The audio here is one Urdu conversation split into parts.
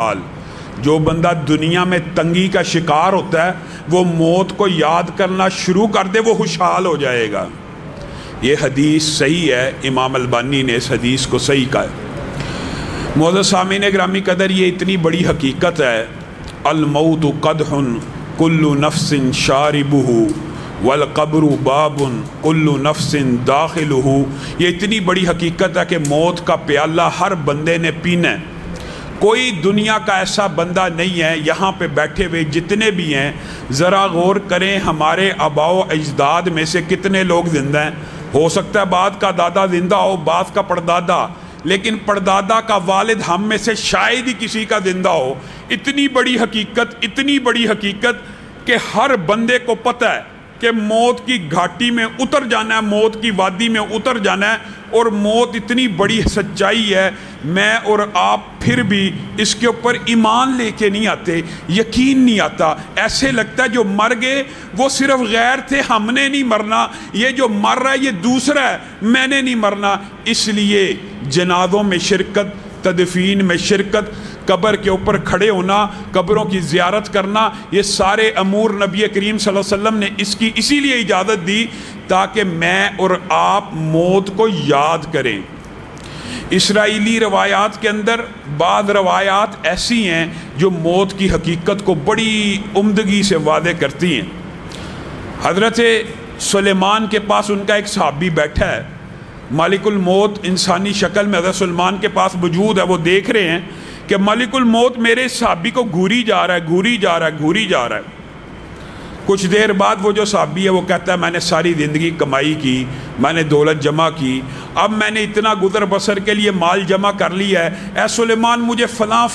حال جو بندہ دنیا میں تنگی کا شکار ہوتا ہے وہ موت کو یاد کرنا شروع کر دے وہ خوشحال ہو جائے گا۔ یہ حدیث صحیح ہے، امام البانی نے اس حدیث کو صحیح کہا ہے۔ معزز سامعین گرامی قدر، یہ اتنی بڑی حقیقت ہے، الموت قدح کل نفس شاربہ والقبر باب کل نفس داخلہ۔ یہ اتنی بڑی حقیقت ہے کہ موت کا پیالہ ہر بندے نے پینا ہے۔ کوئی دنیا کا ایسا بندہ نہیں ہے، یہاں پہ بیٹھے ہوئے جتنے بھی ہیں ذرا غور کریں، ہمارے آباء و اجداد میں سے کتنے لوگ زندہ ہیں؟ ہو سکتا ہے بعد کا دادا زندہ ہو، بعد کا پردادا، لیکن پردادا کا والد ہم میں سے شاید ہی کسی کا زندہ ہو۔ اتنی بڑی حقیقت کہ ہر بندے کو پتہ ہے کہ موت کی گھاٹی میں اتر جانا ہے، موت کی وادی میں اتر جانا ہے، اور موت اتنی بڑی سچائی ہے، میں اور آپ پھر بھی اس کے اوپر ایمان لے کے نہیں آتے، یقین نہیں آتا۔ ایسے لگتا ہے جو مر گئے وہ صرف غیر تھے، ہم نے نہیں مرنا، یہ جو مر رہا ہے یہ دوسرا ہے، میں نے نہیں مرنا۔ اس لیے جنازوں میں شرکت، تدفین میں شرکت، قبر کے اوپر کھڑے ہونا، قبروں کی زیارت کرنا، یہ سارے امور نبی کریم صلی اللہ علیہ وسلم نے اسی لیے اجازت دی تاکہ میں اور آپ موت کو یاد کریں۔ اسرائیلی روایات کے اندر بعض روایات ایسی ہیں جو موت کی حقیقت کو بڑی عمدگی سے واضح کرتی ہیں۔ حضرت سلیمان کے پاس ان کا ایک صحابی بیٹھا ہے، مالک الموت انسانی شکل میں حضرت سلیمان کے پاس موجود ہے، وہ دیکھ رہے ہیں کہ ملک الموت میرے صحابی کو گھوری جا رہا ہے۔ کچھ دیر بعد وہ جو صحابی ہے وہ کہتا ہے میں نے ساری زندگی کمائی کی، میں نے دولت جمع کی، اب میں نے اتنا گزر بسر کے لیے مال جمع کر لیا ہے، اے سلیمان مجھے فلاں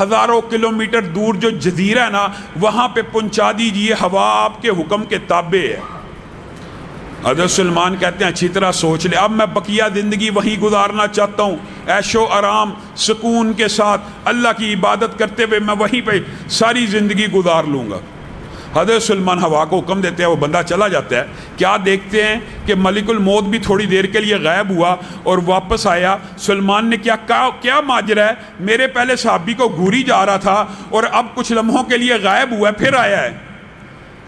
ہزاروں کلومیٹر دور جو جزیرہ ہے نا وہاں پہ پہنچا دیجئے، ہوا آپ کے حکم کے تابع ہے۔ حضرت سلیمان کہتے ہیں اچھی طرح سوچ لے، اب میں بقیہ زندگی وہیں گزارنا چاہتا ہوں، عیش و آرام سکون کے ساتھ اللہ کی عبادت کرتے ہوئے میں وہیں پہ ساری زندگی گزار لوں گا۔ حضرت سلیمان ہوا کو حکم دیتے ہیں، وہ بندہ چلا جاتا ہے۔ کیا دیکھتے ہیں کہ ملک الموت بھی تھوڑی دیر کے لیے غائب ہوا اور واپس آیا۔ سلیمان نے کیا ماجرا ہے، میرے پہلے صحابی کو گھوری جا رہا تھا اور اب کچھ لمحوں کے لیے غائب ہوا پھر آیا ہے۔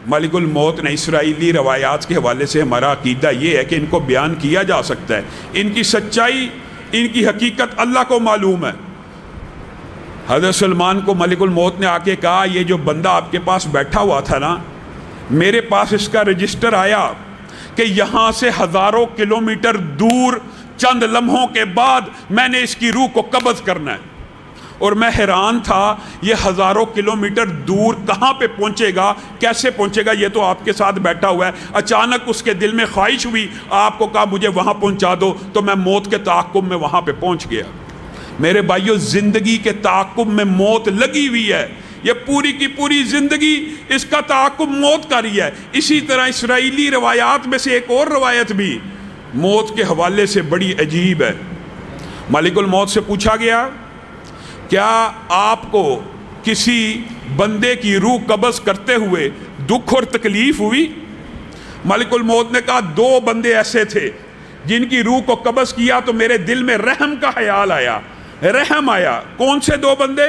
ملک الموت نے اسرائیلی روایات کے حوالے سے ہمارا عقیدہ یہ ہے کہ ان کو بیان کیا جا سکتا ہے، ان کی سچائی، ان کی حقیقت اللہ کو معلوم ہے۔ حضرت سلیمان کو ملک الموت نے آ کے کہا یہ جو بندہ آپ کے پاس بیٹھا ہوا تھا نا، میرے پاس اس کا رجسٹر آیا کہ یہاں سے ہزاروں کلومیٹر دور چند لمحوں کے بعد میں نے اس کی روح کو قبض کرنا ہے، اور میں حیران تھا یہ ہزاروں کلومیٹر دور کہاں پہ پہنچے گا، کیسے پہنچے گا، یہ تو آپ کے ساتھ بیٹھا ہوا ہے۔ اچانک اس کے دل میں خواہش ہوئی، آپ کو کہا مجھے وہاں پہنچا دو، تو میں موت کے تعاقب میں وہاں پہ پہنچ گیا۔ میرے بھائیو، زندگی کے تعاقب میں موت لگی ہوئی ہے، یہ پوری کی پوری زندگی اس کا تعاقب موت کا رہی ہے۔ اسی طرح اسرائیلی روایات میں سے ایک اور روایت بھی موت کے حوالے سے بڑی عجیب ہے۔ ملک الموت سے پوچھا گیا کیا آپ کو کسی بندے کی روح قبض کرتے ہوئے دکھ اور تکلیف ہوئی؟ ملک الموت نے کہا 2 بندے ایسے تھے جن کی روح کو قبض کیا تو میرے دل میں رحم کا خیال آیا، رحم آیا۔ کون سے 2 بندے؟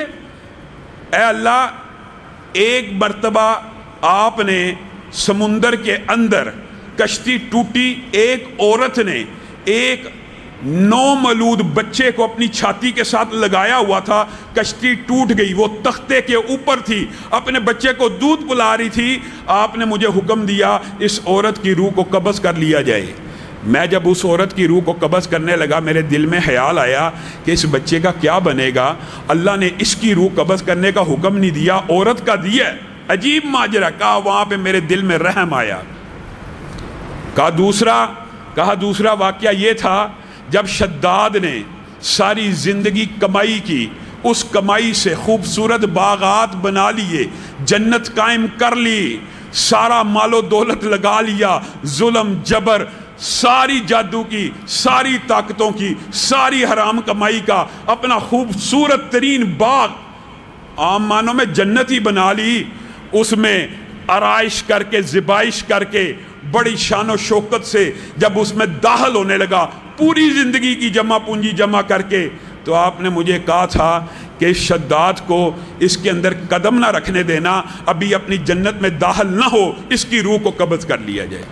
اے اللہ، ایک مرتبہ آپ نے سمندر کے اندر کشتی ٹوٹی، ایک عورت نے ایک نومولود بچے کو اپنی چھاتی کے ساتھ لگایا ہوا تھا، کشتی ٹوٹ گئی، وہ تختے کے اوپر تھی، اپنے بچے کو دودھ پلا رہی تھی، آپ نے مجھے حکم دیا اس عورت کی روح کو قبض کر لیا جائے۔ میں جب اس عورت کی روح کو قبض کرنے لگا میرے دل میں خیال آیا کہ اس بچے کا کیا بنے گا، اللہ نے اس کی روح قبض کرنے کا حکم نہیں دیا، عورت کا دیا۔ عجیب ماجرا، کہا وہاں پہ میرے دل میں رحم آیا۔ کہا دوسرا واقعہ یہ تھا جب شداد نے ساری زندگی کمائی کی، اس کمائی سے خوبصورت باغات بنا لیے، جنت قائم کر لی، سارا مال و دولت لگا لیا، ظلم جبر، ساری جادو کی، ساری طاقتوں کی، ساری حرام کمائی کا اپنا خوبصورت ترین باغ، عام معنوں میں جنت ہی بنا لی، اس میں آرائش کر کے، ذبائش کر کے، بڑی شان و شوکت سے جب اس میں داخل ہونے لگا، پوری زندگی کی جمع پونجی جمع کر کے، تو آپ نے مجھے کہا تھا کہ اس شداد کو اس کے اندر قدم نہ رکھنے دینا، ابھی اپنی جنت میں داخل نہ ہو، اس کی روح کو قبض کر لیا جائے۔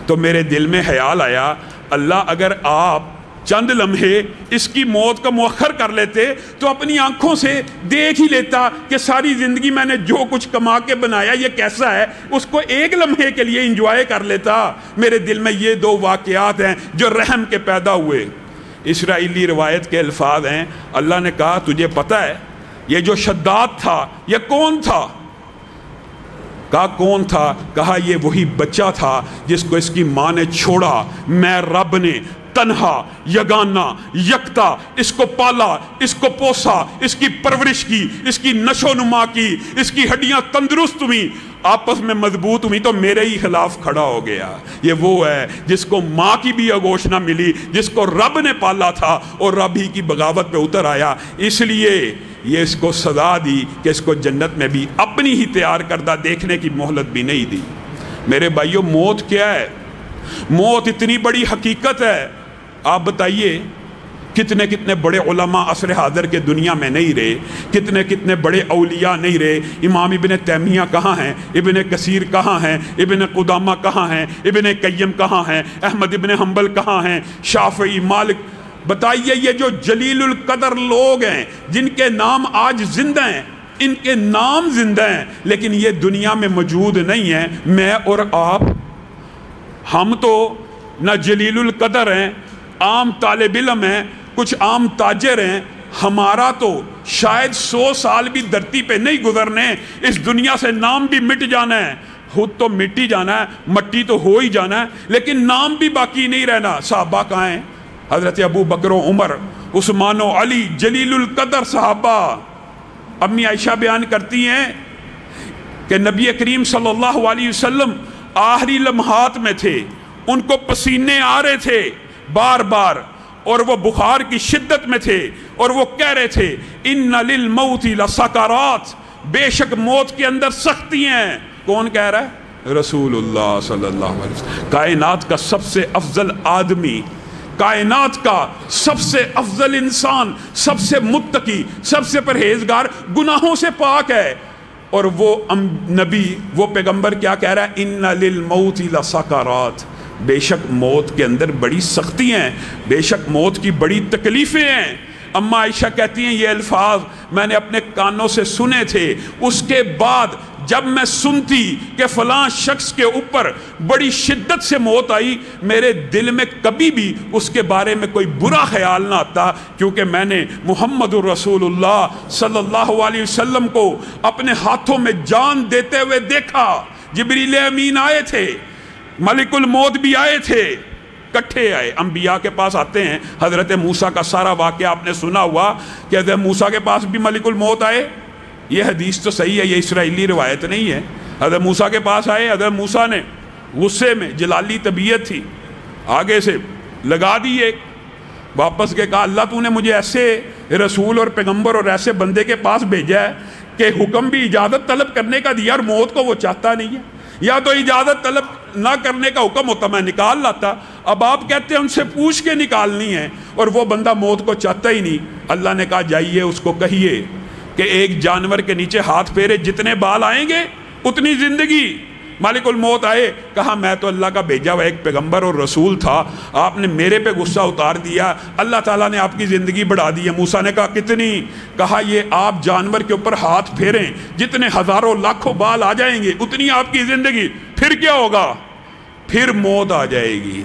تو میرے دل میں خیال آیا، اللہ اگر آپ چند لمحے اس کی موت کا مؤخر کر لیتے تو اپنی آنکھوں سے دیکھ ہی لیتا کہ ساری زندگی میں نے جو کچھ کما کے بنایا یہ کیسا ہے، اس کو ایک لمحے کے لیے انجوائے کر لیتا۔ میرے دل میں یہ دو واقعات ہیں جو رحم کے پیدا ہوئے۔ اسرائیلی روایت کے الفاظ ہیں، اللہ نے کہا تجھے پتہ ہے یہ جو شداد تھا یہ کون تھا؟ کہا کون تھا؟ کہا یہ وہی بچہ تھا جس کو اس کی ماں نے چھوڑا، میں رب نے تنہا یگانہ یکتا اس کو پالا، اس کو پوسا، اس کی پرورش کی، اس کی نشو نما کی، اس کی ہڈیاں تندرست ہوئیں، آپس میں مضبوط ہوئی تو میرے ہی خلاف کھڑا ہو گیا۔ یہ وہ ہے جس کو ماں کی بھی آغوش نہ ملی، جس کو رب نے پالا تھا اور رب ہی کی بغاوت پہ اتر آیا، اس لیے یہ اس کو سزا دی کہ اس کو جنت میں بھی اپنی ہی تیار کردہ دیکھنے کی مہلت بھی نہیں دی۔ میرے بھائیو، موت کیا ہے؟ موت اتنی بڑی حقیقت ہے، آپ بتائیے کتنے کتنے بڑے علماء عصر حاضر کے دنیا میں نہیں رہے، کتنے کتنے بڑے اولیاء نہیں رہے۔ امام ابن تیمیہ کہاں ہیں؟ ابن کثیر کہاں ہیں؟ ابن قدامہ کہاں ہیں؟ ابن قیم کہاں ہیں؟ احمد ابن حنبل کہاں ہیں؟ شافعی، مالک۔ بتائیے یہ جو جلیل القدر لوگ ہیں جن کے نام آج زندہ ہیں، ان کے نام زندہ ہیں لیکن یہ دنیا میں موجود نہیں ہیں۔ میں اور آپ، ہم تو نہ جلیل القدر ہیں، عام طالب علم ہیں، کچھ عام تاجر ہیں، ہمارا تو شاید 100 سال بھی دھرتی پہ نہیں گزرنے، اس دنیا سے نام بھی مٹ جانا ہے۔ خود تو مٹ ہی جانا ہے، مٹی تو ہو ہی جانا ہے، لیکن نام بھی باقی نہیں رہنا۔ صحابہ کہاں ہیں؟ حضرت ابو بکر و عمر، عثمان و علی، جلیل القدر صحابہ۔ امی عائشہ بیان کرتی ہیں کہ نبی کریم صلی اللہ علیہ وسلم آخری لمحات میں تھے، ان کو پسینے آ رہے تھے بار بار، اور وہ بخار کی شدت میں تھے، اور وہ کہہ رہے تھے ان للموت لسکرات، بے شک موت کے اندر سختی ہیں۔ کون کہہ رہا ہے؟ رسول اللہ صلی اللہ علیہ وسلم، کائنات کا سب سے افضل آدمی، کائنات کا سب سے افضل انسان، سب سے متقی، سب سے پرہیزگار، گناہوں سے پاک ہے، اور وہ نبی، وہ پیغمبر کیا کہہ رہا ہے؟ ان للموت لسکرات، بے شک موت کے اندر بڑی سختی ہیں، بے شک موت کی بڑی تکلیفیں ہیں۔ اماں عائشہ کہتی ہیں یہ الفاظ میں نے اپنے کانوں سے سنے تھے، اس کے بعد جب میں سنتی کہ فلاں شخص کے اوپر بڑی شدت سے موت آئی، میرے دل میں کبھی بھی اس کے بارے میں کوئی برا خیال نہ آتا، کیونکہ میں نے محمد الرسول اللہ صلی اللہ علیہ وسلم کو اپنے ہاتھوں میں جان دیتے ہوئے دیکھا۔ جبریل امین آئے تھے، ملک الموت بھی آئے تھے، کٹھے آئے، انبیاء کے پاس آتے ہیں۔ حضرت موسیٰ کا سارا واقعہ آپ نے سنا ہوا کہ حضرت موسیٰ کے پاس بھی ملک الموت آئے۔ یہ حدیث تو صحیح ہے، یہ اسرائیلی روایت نہیں ہے۔ حضرت موسیٰ کے پاس آئے، حضرت موسیٰ نے غصے میں، جلالی طبیعت تھی، آگے سے لگا دی ایک، واپس کے کہا اللہ تو نے مجھے ایسے رسول اور پیغمبر اور ایسے بندے کے پاس بھیجا ہے کہ حکم بھی اجازت طلب کرنے کا دیا اور موت کو وہ چاہتا نہیں ہے، یا تو اجازت طلب نہ کرنے کا حکم ہوتا میں نکال لاتا، اب آپ کہتے ہیں ان سے پوچھ کے نکالنی ہے، اور وہ بندہ موت کو چاہتا ہی نہیں۔ اللہ نے کہا جائیے اس کو کہیے کہ ایک جانور کے نیچے ہاتھ پھیرے، جتنے بال آئیں گے اتنی زندگی۔ مالک الموت آئے، کہا میں تو اللہ کا بھیجا ہوا ایک پیغمبر اور رسول تھا، آپ نے میرے پہ غصہ اتار دیا، اللہ تعالیٰ نے آپ کی زندگی بڑھا دی ہے۔ موسیٰ نے کہا کتنی؟ کہا یہ آپ جانور کے اوپر ہاتھ پھیریں، جتنے ہزاروں لاکھوں بال آ جائیں گے اتنی آپ کی زندگی، پھر کیا ہوگا؟ پھر موت آ جائے گی۔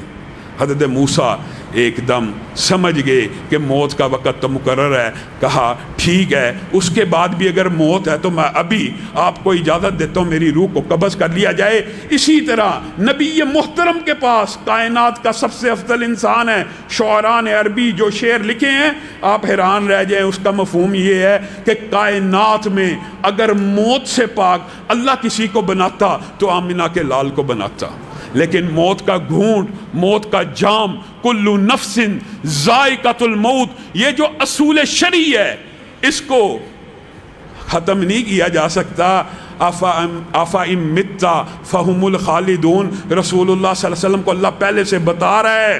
حضرت موسیٰ ایک دم سمجھ گئے کہ موت کا وقت تو مقرر ہے، کہا ٹھیک ہے، اس کے بعد بھی اگر موت ہے تو میں ابھی آپ کو اجازت دیتا ہوں میری روح کو قبض کر لیا جائے۔ اسی طرح نبی محترم کے پاس کائنات کا سب سے افضل انسان ہے، شعراء نے عربی جو شعر لکھے ہیں آپ حیران رہ جائیں، اس کا مفہوم یہ ہے کہ کائنات میں اگر موت سے پاک اللہ کسی کو بناتا تو آمنہ کے لال کو بناتا، لیکن موت کا گھونٹ، موت کا جام، کل نفس ذائقۃ الموت، یہ جو اصول شرعی ہے اس کو ختم نہیں کیا جا سکتا۔ افا ام متا فہم الخالدون، رسول اللہ صلی اللہ علیہ وسلم کو اللہ پہلے سے بتا رہا ہے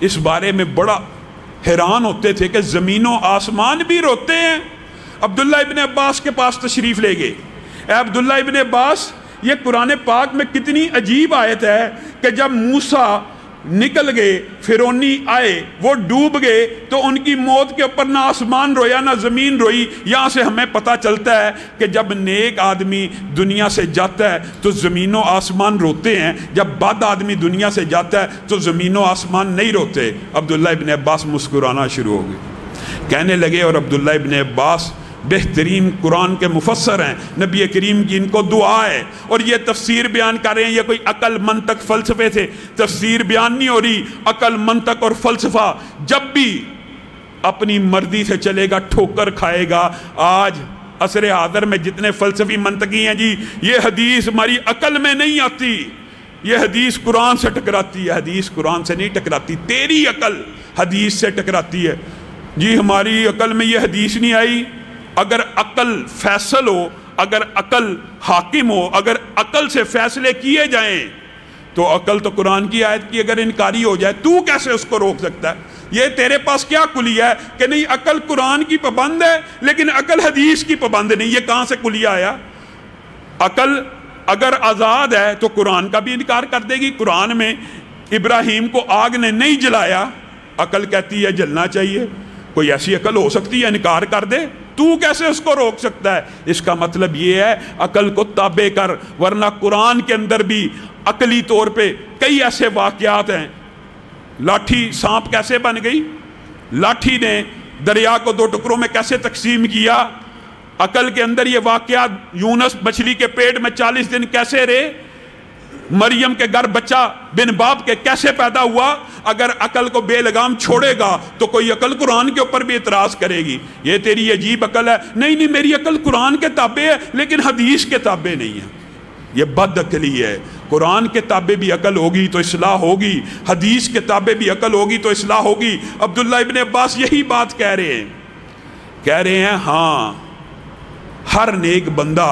اس بارے میں بڑا حیران ہوتے تھے کہ زمین و آسمان بھی روتے ہیں۔ عبداللہ ابن عباس کے پاس تشریف لے گئے، اے عبداللہ ابن عباس، یہ قرآن پاک میں کتنی عجیب آیت ہے کہ جب موسیٰ نکل گئے، فرعونی آئے، وہ ڈوب گئے، تو ان کی موت کے اوپر نہ آسمان رویا نہ زمین روئی۔ یہاں سے ہمیں پتہ چلتا ہے کہ جب نیک آدمی دنیا سے جاتا ہے تو زمین و آسمان روتے ہیں، جب بد آدمی دنیا سے جاتا ہے تو زمین و آسمان نہیں روتے۔ عبداللہ ابن عباس مسکرانا شروع ہو گئے، کہنے لگے، اور عبداللہ ابن عباس بہترین قرآن کے مفسر ہیں، نبی کریم کی ان کو دعا ہے، اور یہ تفسیر بیان کر رہے ہیں۔ یہ کوئی عقل منطق فلسفے سے تفسیر بیان نہیں ہو رہی، عقل منطق اور فلسفہ جب بھی اپنی مرضی سے چلے گا ٹھوکر کھائے گا۔ آج عصر حاضر میں جتنے فلسفی منطقی ہیں جی، یہ حدیث ہماری عقل میں نہیں آتی، یہ حدیث قرآن سے ٹکراتی ہے، حدیث قرآن سے نہیں ٹکراتی، تیری عقل حدیث سے ٹکراتی ہے۔ جی ہماری عقل میں یہ حدیث نہیں آئی۔ اگر عقل فیصل ہو، اگر عقل حاکم ہو، اگر عقل سے فیصلے کیے جائیں تو عقل تو قرآن کی آیت کی اگر انکاری ہو جائے تو کیسے اس کو روک سکتا ہے؟ یہ تیرے پاس کیا کلیہ ہے کہ نہیں عقل قرآن کی پابند ہے لیکن عقل حدیث کی پابند نہیں؟ یہ کہاں سے کلیہ آیا؟ عقل اگر آزاد ہے تو قرآن کا بھی انکار کر دے گی۔ قرآن میں ابراہیم کو آگ نے نہیں جلایا، عقل کہتی ہے جلنا چاہیے۔ کوئی ایسی عقل ہو سکتی ہے انکار کر دے؟ تو کیسے اس کو روک سکتا ہے؟ اس کا مطلب یہ ہے عقل کو تابع کر، ورنہ قرآن کے اندر بھی عقلی طور پہ کئی ایسے واقعات ہیں۔ لاٹھی سانپ کیسے بن گئی؟ لاٹھی نے دریا کو 2 ٹکڑوں میں کیسے تقسیم کیا؟ عقل کے اندر یہ واقعات، یونس مچھلی کے پیٹ میں 40 دن کیسے رہے؟ مریم کے گھر بچہ بن باپ کے کیسے پیدا ہوا؟ اگر عقل کو بے لگام چھوڑے گا تو کوئی عقل قرآن کے اوپر بھی اعتراض کرے گی۔ یہ تیری عجیب عقل ہے۔ نہیں میری عقل قرآن کے تابع ہے لیکن حدیث کے تابع نہیں ہے، یہ بد عقلی ہے۔ قرآن کے تابع بھی عقل ہوگی تو اصلاح ہوگی، حدیث کے تابع بھی عقل ہوگی تو اصلاح ہوگی۔ عبداللہ ابن عباس یہی بات کہہ رہے ہیں ہاں، ہر نیک بندہ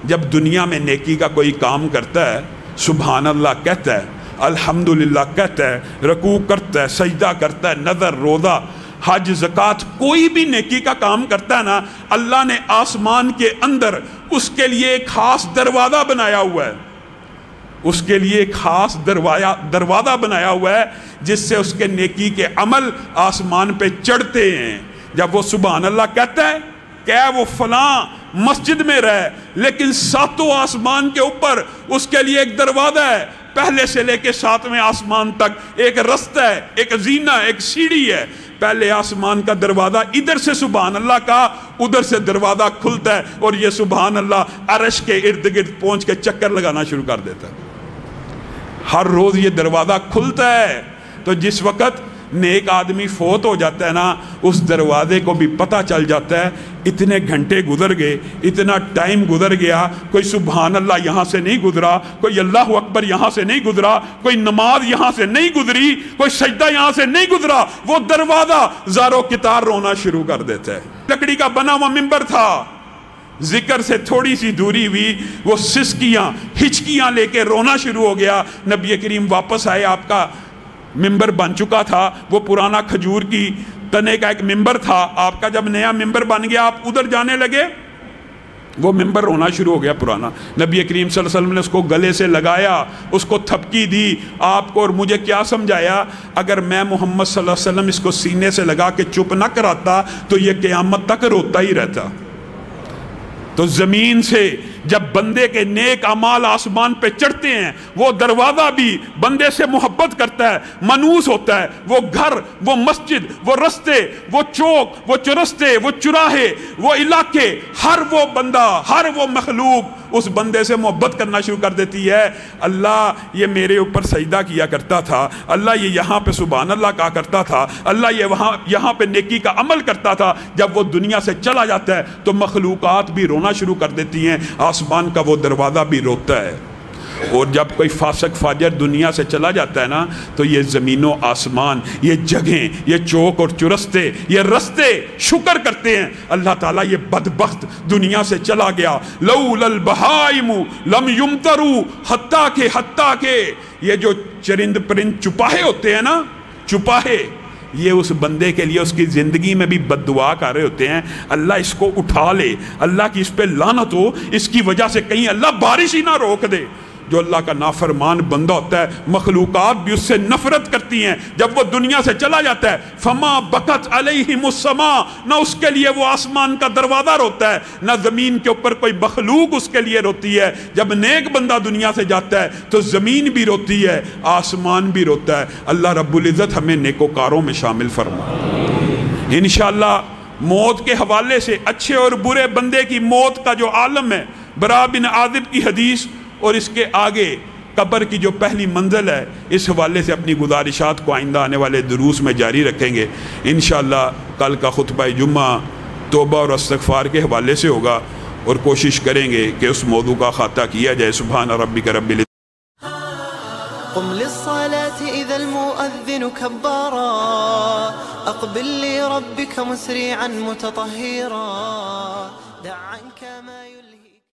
جب دنیا میں نیکی کا کوئی کام کرتا ہے، سبحان اللہ کہتا ہے، الحمدللہ کہتا ہے، رکوع کرتا ہے، سجدہ کرتا ہے، نظر، روزہ، حج، زکوٰۃ، کوئی بھی نیکی کا کام کرتا ہے نا، اللہ نے آسمان کے اندر اس کے لیے ایک خاص دروازہ بنایا ہوا ہے، اس کے لیے ایک خاص دروازہ بنایا ہوا ہے جس سے اس کے نیکی کے عمل آسمان پہ چڑھتے ہیں۔ جب وہ سبحان اللہ کہتا ہے کہ وہ فلاں مسجد میں رہے، لیکن 7 آسمان کے اوپر اس کے لیے ایک دروازہ ہے، پہلے سے لے کے 7ویں آسمان تک ایک رستہ ہے، ایک زینہ، ایک سیڑھی ہے۔ پہلے آسمان کا دروازہ ادھر سے سبحان اللہ کا، ادھر سے دروازہ کھلتا ہے اور یہ سبحان اللہ عرش کے ارد گرد پہنچ کے چکر لگانا شروع کر دیتا ہے۔ ہر روز یہ دروازہ کھلتا ہے، تو جس وقت نیک آدمی فوت ہو جاتا ہے نا، اس دروازے کو بھی پتہ چل جاتا ہے اتنے گھنٹے گزر گئے، اتنا ٹائم گزر گیا، کوئی سبحان اللہ یہاں سے نہیں گزرا، کوئی اللہ اکبر یہاں سے نہیں گزرا، کوئی نماز یہاں سے نہیں گزری، کوئی سجدہ یہاں سے نہیں گزرا، وہ دروازہ زاروں کتار رونا شروع کر دیتا ہے۔ لکڑی کا بنا ہوا ممبر تھا، ذکر سے تھوڑی سی دوری ہوئی، وہ سسکیاں ہچکیاں لے کے رونا شروع ہو گیا۔ نبی کریم واپس آئے، آپ کا ممبر بن چکا تھا، وہ پرانا کھجور کی تنے کا ایک ممبر تھا، آپ کا جب نیا ممبر بن گیا آپ ادھر جانے لگے، وہ ممبر رونا شروع ہو گیا پرانا۔ نبی کریم صلی اللہ علیہ وسلم نے اس کو گلے سے لگایا، اس کو تھپکی دی، آپ کو اور مجھے کیا سمجھایا؟ اگر میں محمد صلی اللہ علیہ وسلم اس کو سینے سے لگا کے چپ نہ کراتا تو یہ قیامت تک روتا ہی رہتا۔ تو زمین سے جب بندے کے نیک اعمال آسمان پہ چڑھتے ہیں، وہ دروازہ بھی بندے سے محبت کرتا ہے، منوس ہوتا ہے، وہ گھر، وہ مسجد، وہ رستے، وہ چوک، وہ چرستے، وہ چراہے، وہ علاقے، ہر وہ بندہ، ہر وہ مخلوق اس بندے سے محبت کرنا شروع کر دیتی ہے۔ اللہ یہ میرے اوپر سجدہ کیا کرتا تھا، اللہ یہ یہاں پہ سبحان اللہ کہا کرتا تھا، اللہ یہ یہاں پہ نیکی کا عمل کرتا تھا۔ جب وہ دنیا سے چلا جاتا ہے تو مخلوقات بھی رونا شروع کر دیتی ہیں، آسمان کا وہ دروازہ بھی روتا ہے۔ اور جب کوئی فاسق فاجر دنیا سے چلا جاتا ہے نا، تو یہ زمین و آسمان، یہ جگہیں، یہ چوک اور چرستے، یہ رستے شکر کرتے ہیں، اللہ تعالیٰ یہ بدبخت دنیا سے چلا گیا۔ لولا البہائم لم یمطروا، حتیٰ کہ یہ جو چرند پرند چپاہے ہوتے ہیں نا، چھپائے، یہ اس بندے کے لیے اس کی زندگی میں بھی بد دعا کر رہے ہوتے ہیں، اللہ اس کو اٹھا لے، اللہ کی اس پہ لعنت ہو، اس کی وجہ سے کہیں اللہ بارش ہی نہ روک دے۔ جو اللہ کا نافرمان بندہ ہوتا ہے مخلوقات بھی اس سے نفرت کرتی ہیں، جب وہ دنیا سے چلا جاتا ہے فما بکت علیہم السماء، نہ اس کے لیے وہ آسمان کا دروازہ روتا ہے، نہ زمین کے اوپر کوئی مخلوق اس کے لیے روتی ہے۔ جب نیک بندہ دنیا سے جاتا ہے تو زمین بھی روتی ہے، آسمان بھی روتا ہے۔ اللہ رب العزت ہمیں نیکوکاروں میں شامل فرمائے۔ انشاءاللہ موت کے حوالے سے اچھے اور برے بندے کی موت کا جو عالم ہے، برا بن عازب کی حدیث اور اس کے آگے قبر کی جو پہلی منزل ہے، اس حوالے سے اپنی گزارشات کو آئندہ آنے والے دروس میں جاری رکھیں گے۔ انشاءاللہ کل کا خطبہ جمعہ توبہ اور استغفار کے حوالے سے ہوگا، اور کوشش کریں گے کہ اس موضوع کا احاطہ کیا جائے۔ سبحان ربک رب العزت۔ قم للصلاة إذا المؤذن كبارا، أقبل لربك مسرعا متطهرا، دع عنك